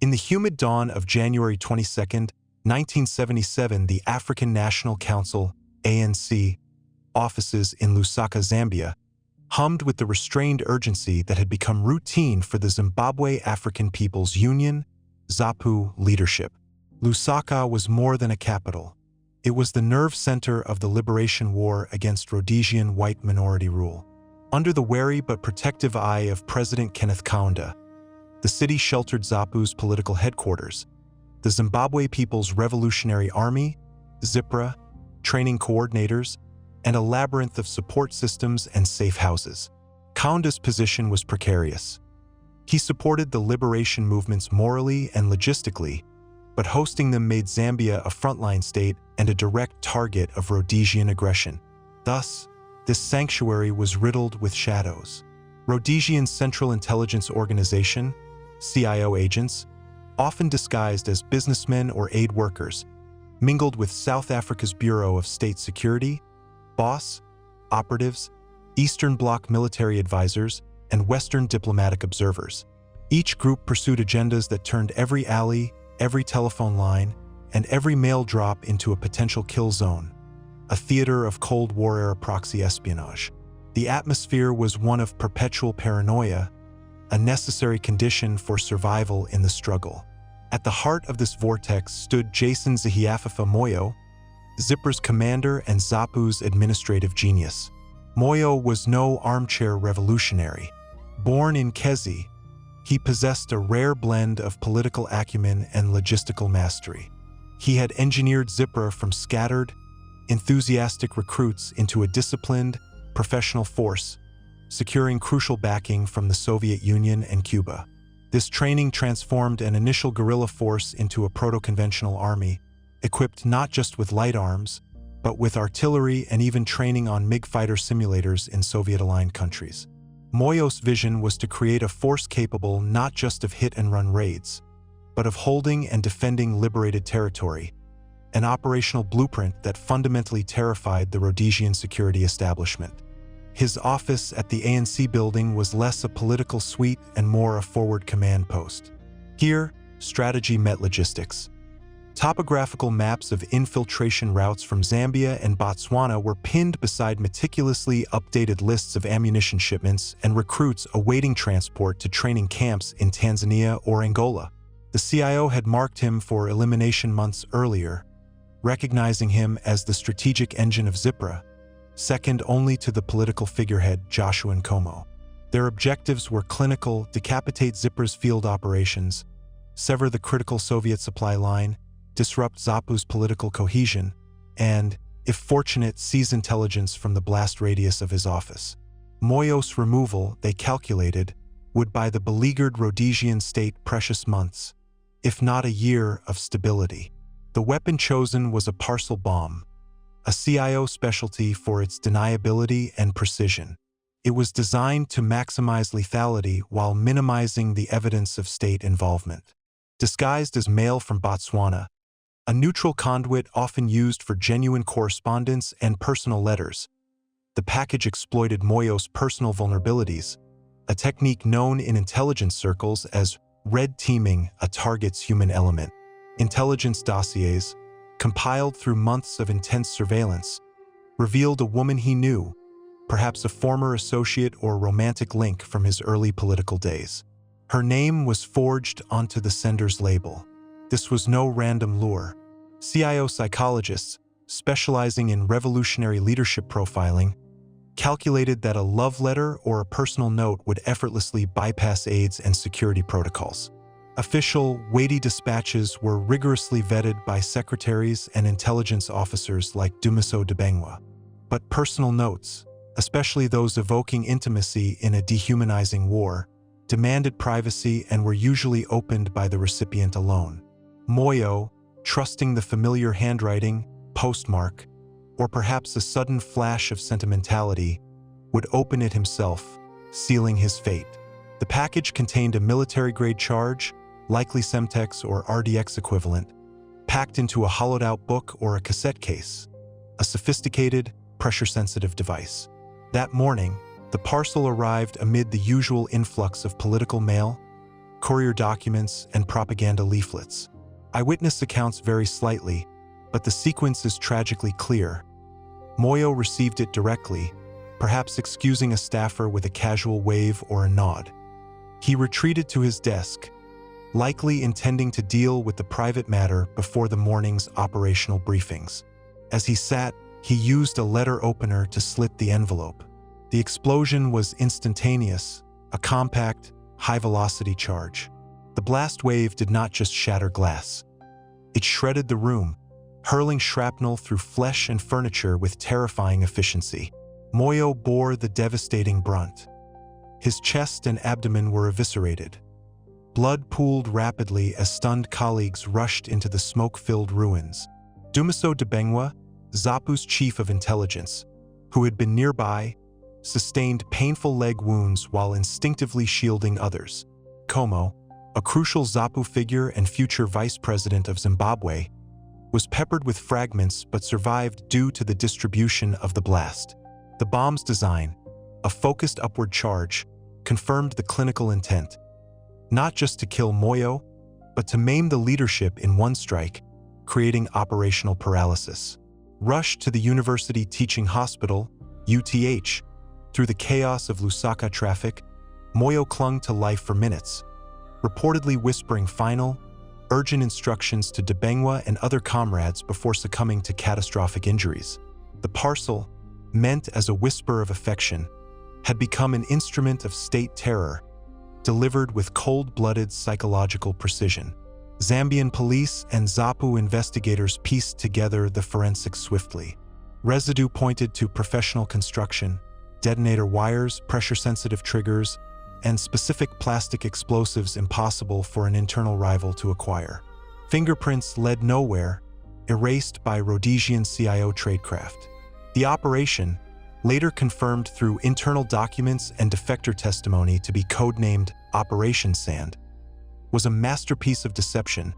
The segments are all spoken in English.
In the humid dawn of January 22, 1977, the African National Council, ANC, offices in Lusaka, Zambia, hummed with the restrained urgency that had become routine for the Zimbabwe African People's Union, ZAPU, leadership. Lusaka was more than a capital. It was the nerve center of the Liberation War against Rhodesian white minority rule. Under the wary but protective eye of President Kenneth Kaunda, the city sheltered ZAPU's political headquarters, the Zimbabwe People's Revolutionary Army, ZIPRA, training coordinators, and a labyrinth of support systems and safe houses. Kaunda's position was precarious. He supported the liberation movements morally and logistically, but hosting them made Zambia a frontline state and a direct target of Rhodesian aggression. Thus, this sanctuary was riddled with shadows. Rhodesian Central Intelligence Organization, CIO agents, often disguised as businessmen or aid workers, mingled with South Africa's Bureau of State Security, BOSS, operatives, Eastern Bloc military advisors, and Western diplomatic observers. Each group pursued agendas that turned every alley, every telephone line, and every mail drop into a potential kill zone, a theater of Cold War-era proxy espionage. The atmosphere was one of perpetual paranoia, a necessary condition for survival in the struggle. At the heart of this vortex stood Jason Ziyaphapha Moyo, ZIPRA's commander and ZAPU's administrative genius. Moyo was no armchair revolutionary. Born in Kezi, he possessed a rare blend of political acumen and logistical mastery. He had engineered ZIPRA from scattered, enthusiastic recruits into a disciplined, professional force, securing crucial backing from the Soviet Union and Cuba. This training transformed an initial guerrilla force into a proto-conventional army, equipped not just with light arms, but with artillery and even training on MiG fighter simulators in Soviet-aligned countries. Moyo's vision was to create a force capable not just of hit-and-run raids, but of holding and defending liberated territory, an operational blueprint that fundamentally terrified the Rhodesian security establishment. His office at the ANC building was less a political suite and more a forward command post. Here, strategy met logistics. Topographical maps of infiltration routes from Zambia and Botswana were pinned beside meticulously updated lists of ammunition shipments and recruits awaiting transport to training camps in Tanzania or Angola. The CIO had marked him for elimination months earlier, recognizing him as the strategic engine of ZIPRA, second only to the political figurehead Joshua Nkomo. Their objectives were clinical: decapitate ZIPRA's field operations, sever the critical Soviet supply line, disrupt ZAPU's political cohesion, and, if fortunate, seize intelligence from the blast radius of his office. Moyo's removal, they calculated, would buy the beleaguered Rhodesian state precious months, if not a year, of stability. The weapon chosen was a Parcel bomb, a CIO specialty for its deniability and precision. It was designed to maximize lethality while minimizing the evidence of state involvement. Disguised as mail from Botswana, a neutral conduit often used for genuine correspondence and personal letters, the package exploited Moyo's personal vulnerabilities, a technique known in intelligence circles as red teaming a target's human element. Intelligence dossiers, compiled through months of intense surveillance, revealed a woman he knew, perhaps a former associate or romantic link from his early political days. Her name was forged onto the sender's label. This was no random lure. CIO psychologists, specializing in revolutionary leadership profiling, calculated that a love letter or a personal note would effortlessly bypass aids and security protocols. Official, weighty dispatches were rigorously vetted by secretaries and intelligence officers like Dumiso Debengwa. But personal notes, especially those evoking intimacy in a dehumanizing war, demanded privacy and were usually opened by the recipient alone. Moyo, trusting the familiar handwriting, postmark, or perhaps a sudden flash of sentimentality, would open it himself, sealing his fate. The package contained a military-grade charge, likely Semtex or RDX equivalent, packed into a hollowed-out book or a cassette case, a sophisticated, pressure-sensitive device. That morning, the parcel arrived amid the usual influx of political mail, courier documents, and propaganda leaflets. Eyewitness accounts vary slightly, but the sequence is tragically clear. Moyo received it directly, perhaps excusing a staffer with a casual wave or a nod. He retreated to his desk, likely intending to deal with the private matter before the morning's operational briefings. As he sat, he used a letter opener to slit the envelope. The explosion was instantaneous, a compact, high-velocity charge. The blast wave did not just shatter glass. It shredded the room, hurling shrapnel through flesh and furniture with terrifying efficiency. Moyo bore the devastating brunt. His chest and abdomen were eviscerated. Blood pooled rapidly as stunned colleagues rushed into the smoke-filled ruins. Dumiso Debengwa, ZAPU's chief of intelligence, who had been nearby, sustained painful leg wounds while instinctively shielding others. Como, a crucial ZAPU figure and future vice president of Zimbabwe, was peppered with fragments but survived due to the distribution of the blast. The bomb's design, a focused upward charge, confirmed the clinical intent, not just to kill Moyo, but to maim the leadership in one strike, creating operational paralysis. Rushed to the University Teaching Hospital, UTH, through the chaos of Lusaka traffic, Moyo clung to life for minutes, reportedly whispering final, urgent instructions to Debengwa and other comrades before succumbing to catastrophic injuries. The parcel, meant as a whisper of affection, had become an instrument of state terror, delivered with cold-blooded psychological precision. Zambian police and ZAPU investigators pieced together the forensics swiftly. Residue pointed to professional construction, detonator wires, pressure-sensitive triggers, and specific plastic explosives impossible for an internal rival to acquire. Fingerprints led nowhere, erased by Rhodesian CIO tradecraft. The operation, later confirmed through internal documents and defector testimony to be codenamed Operation Sand, was a masterpiece of deception,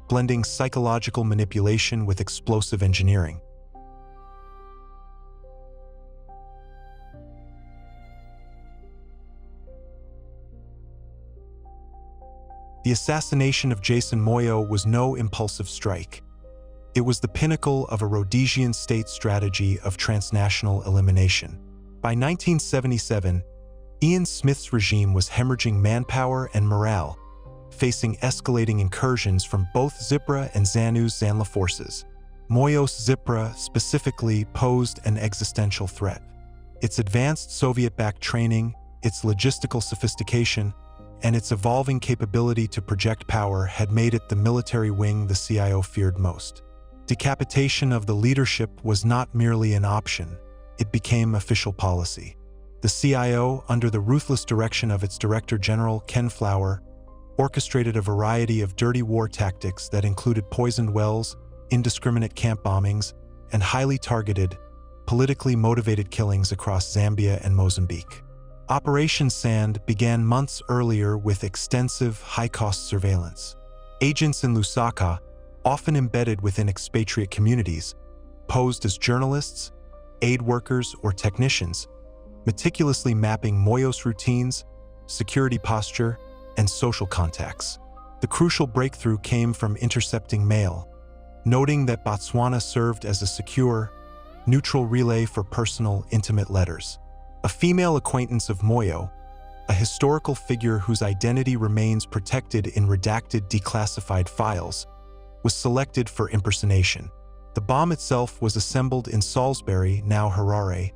blending psychological manipulation with explosive engineering. The assassination of Jason Moyo was no impulsive strike. It was the pinnacle of a Rhodesian state strategy of transnational elimination. By 1977, Ian Smith's regime was hemorrhaging manpower and morale, facing escalating incursions from both ZIPRA and ZANU's ZANLA forces. Moyo's ZIPRA specifically posed an existential threat. Its advanced Soviet-backed training, its logistical sophistication, and its evolving capability to project power had made it the military wing the CIO feared most. Decapitation of the leadership was not merely an option, it became official policy. The CIO, under the ruthless direction of its Director General Ken Flower, orchestrated a variety of dirty war tactics that included poisoned wells, indiscriminate camp bombings, and highly targeted, politically motivated killings across Zambia and Mozambique. Operation Sand began months earlier with extensive, high-cost surveillance. Agents in Lusaka, often embedded within expatriate communities, posed as journalists, aid workers, or technicians, meticulously mapping Moyo's routines, security posture, and social contacts. The crucial breakthrough came from intercepting mail, noting that Botswana served as a secure, neutral relay for personal, intimate letters. A female acquaintance of Moyo, a historical figure whose identity remains protected in redacted declassified files, was selected for impersonation. The bomb itself was assembled in Salisbury, now Harare,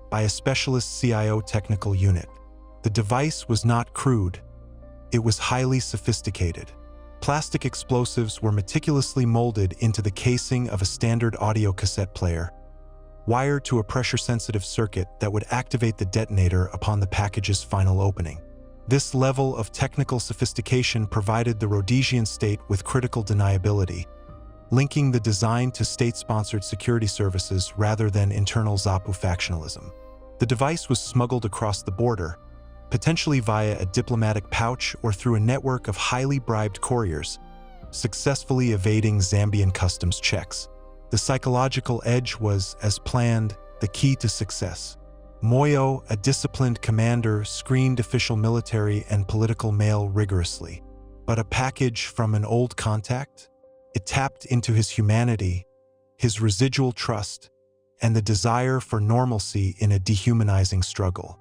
by a specialist CIO technical unit. The device was not crude, it was highly sophisticated. Plastic explosives were meticulously molded into the casing of a standard audio cassette player, wired to a pressure-sensitive circuit that would activate the detonator upon the package's final opening. This level of technical sophistication provided the Rhodesian state with critical deniability, linking the design to state-sponsored security services rather than internal ZAPU factionalism. The device was smuggled across the border, potentially via a diplomatic pouch or through a network of highly bribed couriers, successfully evading Zambian customs checks. The psychological edge was, as planned, the key to success. Moyo, a disciplined commander, screened official military and political mail rigorously. But a package from an old contact? It tapped into his humanity, his residual trust, and the desire for normalcy in a dehumanizing struggle.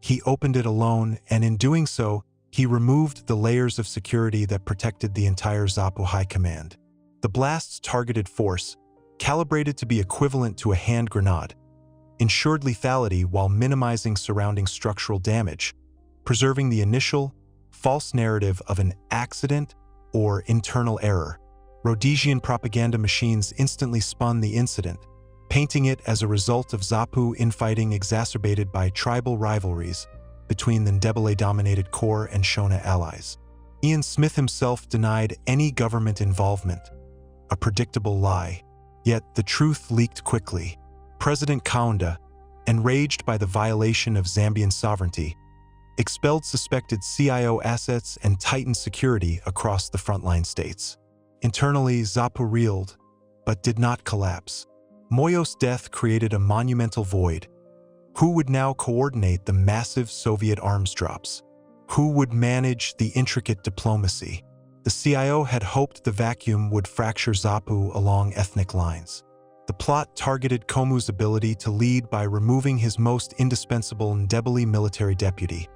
He opened it alone, and in doing so, he removed the layers of security that protected the entire ZAPU High Command. The blast's targeted force, calibrated to be equivalent to a hand grenade, ensured lethality while minimizing surrounding structural damage, preserving the initial, false narrative of an accident or internal error. Rhodesian propaganda machines instantly spun the incident, painting it as a result of ZAPU infighting exacerbated by tribal rivalries between the Ndebele-dominated core and Shona allies. Ian Smith himself denied any government involvement, a predictable lie. Yet the truth leaked quickly. President Kaunda, enraged by the violation of Zambian sovereignty, expelled suspected CIO assets and tightened security across the frontline states. Internally, ZAPU reeled, but did not collapse. Moyo's death created a monumental void. Who would now coordinate the massive Soviet arms drops? Who would manage the intricate diplomacy? The CIO had hoped the vacuum would fracture ZAPU along ethnic lines. The plot targeted Komu's ability to lead by removing his most indispensable Ndebele military deputy,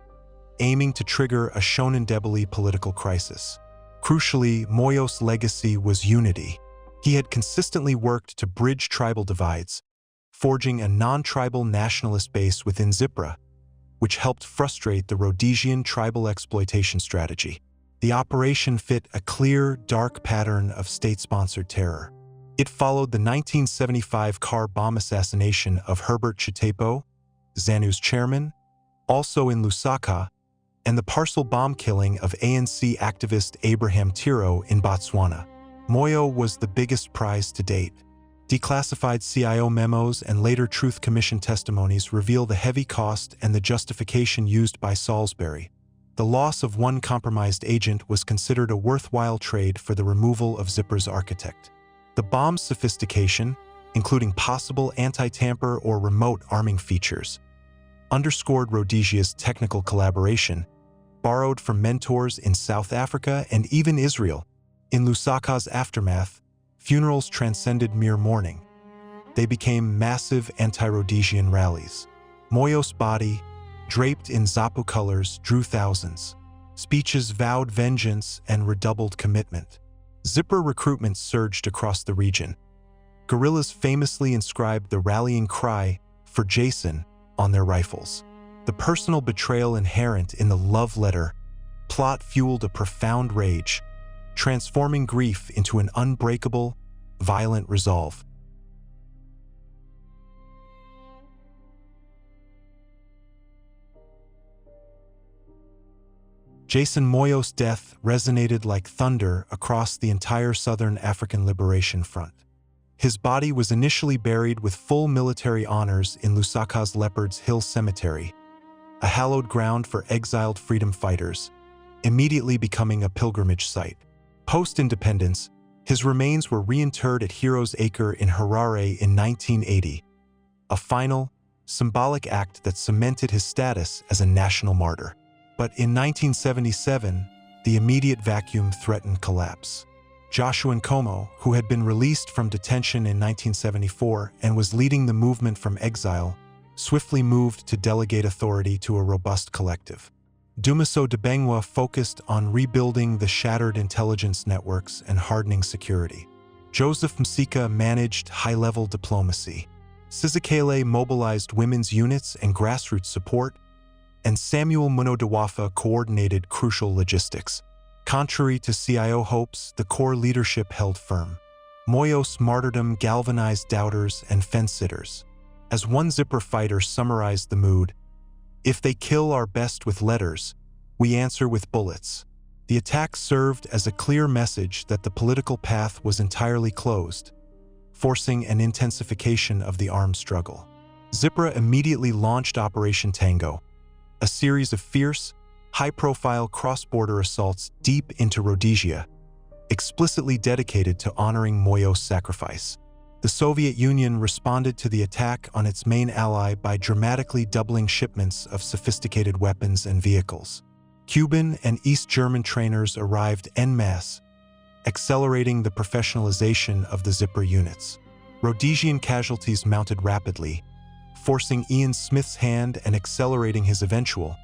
aiming to trigger a Shonan Ndebele political crisis. Crucially, Moyo's legacy was unity. He had consistently worked to bridge tribal divides, forging a non-tribal nationalist base within ZIPRA, which helped frustrate the Rhodesian tribal exploitation strategy. The operation fit a clear, dark pattern of state-sponsored terror. It followed the 1975 car bomb assassination of Herbert Chitepo, ZANU's chairman, also in Lusaka, and the Parcel bomb killing of ANC activist Abraham Tiro in Botswana. Moyo was the biggest prize to date. Declassified CIO memos and later Truth Commission testimonies reveal the heavy cost and the justification used by Salisbury. The loss of one compromised agent was considered a worthwhile trade for the removal of ZIPRA's architect. The bomb's sophistication, including possible anti-tamper or remote arming features, underscored Rhodesia's technical collaboration, borrowed from mentors in South Africa and even Israel. In Lusaka's aftermath, funerals transcended mere mourning. They became massive anti-Rhodesian rallies. Moyo's body, draped in ZAPU colors, drew thousands. Speeches vowed vengeance and redoubled commitment. ZIPRA recruitment surged across the region. Guerrillas famously inscribed the rallying cry for Jason on their rifles. The personal betrayal inherent in the love letter plot fueled a profound rage, transforming grief into an unbreakable, violent resolve. Jason Moyo's death resonated like thunder across the entire Southern African Liberation Front. His body was initially buried with full military honors in Lusaka's Leopard's Hill Cemetery, a hallowed ground for exiled freedom fighters, immediately becoming a pilgrimage site. Post-independence, his remains were reinterred at Heroes Acre in Harare in 1980, a final, symbolic act that cemented his status as a national martyr. But in 1977, the immediate vacuum threatened collapse. Joshua Nkomo, who had been released from detention in 1974 and was leading the movement from exile, swiftly moved to delegate authority to a robust collective. Dumiso Debengwa focused on rebuilding the shattered intelligence networks and hardening security. Joseph Msika managed high-level diplomacy. Sizakele mobilized women's units and grassroots support, and Samuel Munodawafa coordinated crucial logistics. Contrary to CIO hopes, the core leadership held firm. Moyo's martyrdom galvanized doubters and fence-sitters. As one ZIPRA fighter summarized the mood, "If they kill our best with letters, we answer with bullets." The attack served as a clear message that the political path was entirely closed, forcing an intensification of the armed struggle. ZIPRA immediately launched Operation Tango, a series of fierce, high-profile cross-border assaults deep into Rhodesia, explicitly dedicated to honoring Moyo's sacrifice. The Soviet Union responded to the attack on its main ally by dramatically doubling shipments of sophisticated weapons and vehicles. Cuban and East German trainers arrived en masse, accelerating the professionalization of the ZAPU units. Rhodesian casualties mounted rapidly, forcing Ian Smith's hand and accelerating his eventual,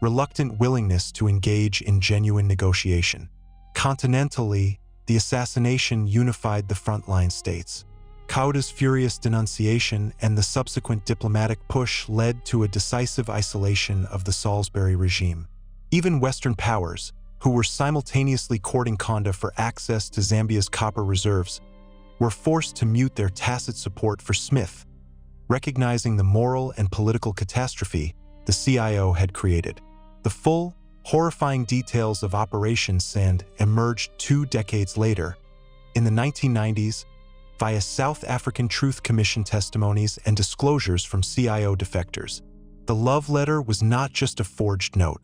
reluctant willingness to engage in genuine negotiation. Continentally, the assassination unified the frontline states. Kauda's furious denunciation and the subsequent diplomatic push led to a decisive isolation of the Salisbury regime. Even Western powers, who were simultaneously courting Kaunda for access to Zambia's copper reserves, were forced to mute their tacit support for Smith, recognizing the moral and political catastrophe the CIO had created. The full, horrifying details of Operation Sand emerged 2 decades later, in the 1990s, via South African Truth Commission testimonies and disclosures from CIO defectors. The love letter was not just a forged note.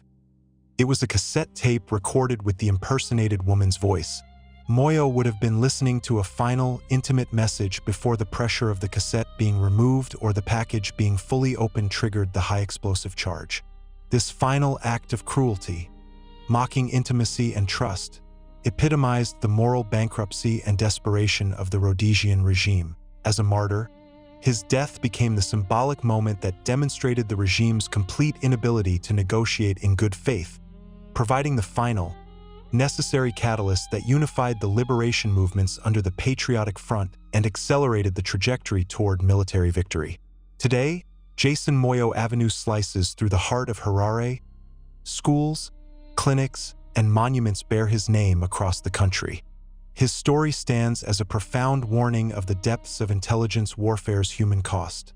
It was a cassette tape recorded with the impersonated woman's voice. Moyo would have been listening to a final, intimate message before the pressure of the cassette being removed or the package being fully opened triggered the high-explosive charge. This final act of cruelty, mocking intimacy and trust, epitomized the moral bankruptcy and desperation of the Rhodesian regime. As a martyr, his death became the symbolic moment that demonstrated the regime's complete inability to negotiate in good faith, providing the final, necessary catalyst that unified the liberation movements under the Patriotic Front and accelerated the trajectory toward military victory. Today, Jason Moyo Avenue slices through the heart of Harare. Schools, clinics, and monuments bear his name across the country. His story stands as a profound warning of the depths of intelligence warfare's human cost.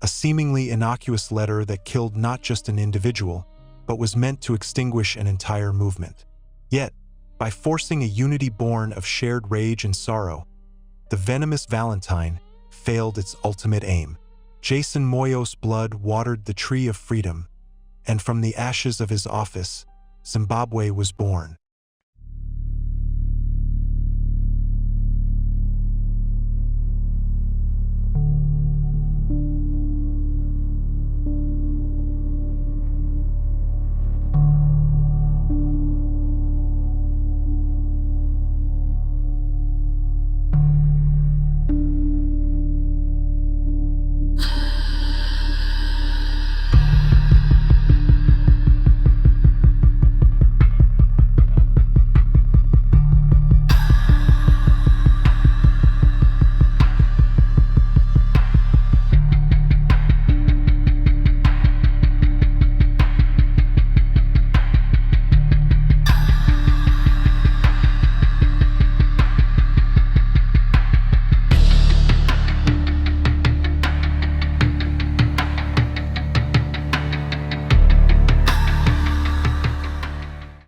A seemingly innocuous letter that killed not just an individual, but was meant to extinguish an entire movement. Yet, by forcing a unity born of shared rage and sorrow, the venomous Valentine failed its ultimate aim. Jason Moyo's blood watered the tree of freedom, and from the ashes of his office, Zimbabwe was born.